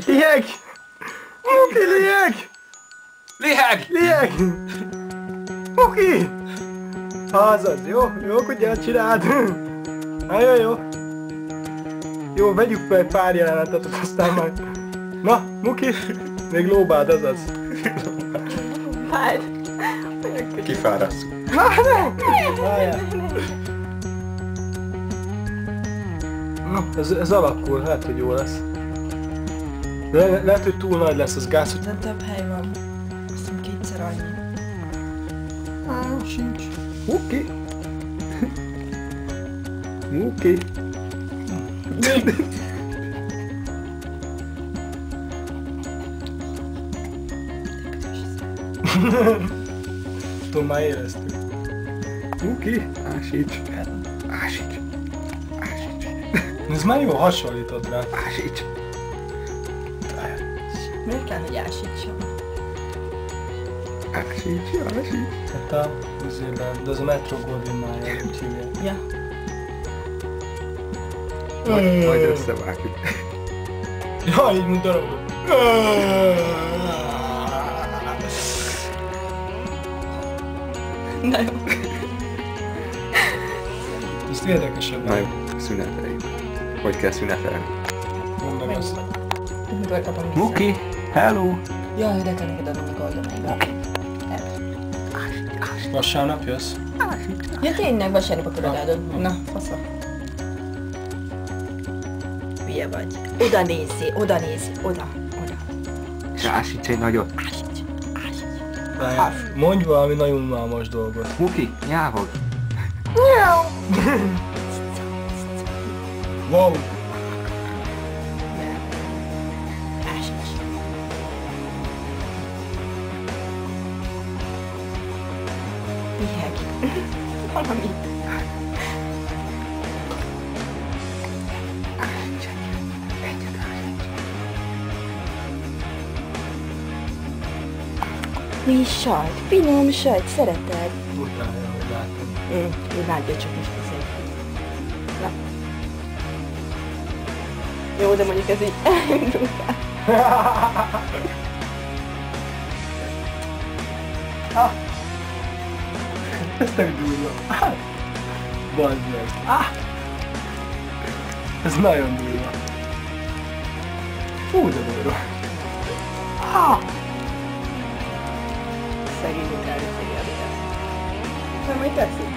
Lieg! Muki, lieg! Liheg! Lieg! Muki! Azaz, jó? Jó, ugye csináld? Nagyon jó. Jó, vegyük be egy pár jelenetet, aztán majd... Na, Muki! Még lóbáld, azaz. Várj! Kifárasztjuk. Na, ne! Várjál. Na, ez alakul, lehet, hogy jó lesz. De lehet, hogy túl nagy lesz az gáz, hogy... Nem több hely van. Azt hiszem kétszer annyi. Sincs. Muki! Muki! Tudom, már éreztük. Muki! Ásíts! Ásíts! Ásíts! Ez már jó, hasonlítod rá. Ásíts! Miért kell, hogy ásítsam? Ásíts, ásíts! Hát a üzében, de az a Metro Goldwyn Mayer, úgy hívják. Ja. Majd összevágjuk. Jaj, így mint darabok. Na jó. Ezt érdekesebb. Na jó, szüneteljük. Hogy kell szünetelni? Mondd meg azt. Mikor kapom vissza? Muki, hello! Jaj, de kell neked adnom a goldonaimba. Vasárnap jössz? Ja tényleg, vasárnap akarod eladod. Na, fasza. Hülye vagy. Oda nézzé, oda nézzé, oda, oda. És ásíts egy nagyot. Várjál, mondj valami nagyon unalmas dolgot. Muki, nyávog. Wow! Ásíts. Liheg. Valami. Mi sajt? Finom sajt, szereted? Utálja, hogy látom. Imádja, csak most beszél. Na. Jó, de mondjuk ez így elindultál. Ez tök durva. Bazd meg. Ez nagyon durva. Fú, de durva. Szegény utáni figyelméhez. Nem, hogy tetszik?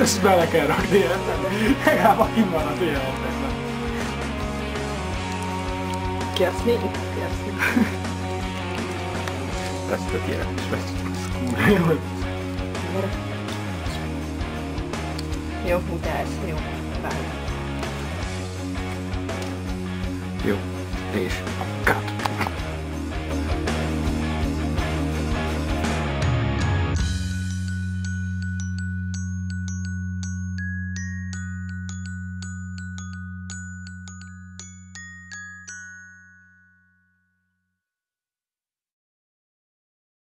Ezt bele kell rakni ebben. Legalább aki maradt életekben. Kiaszni? Kiaszni. Vesztett ilyen, és vesztett. Jó. Jó, utálsz, jó. Várj. Jó. És...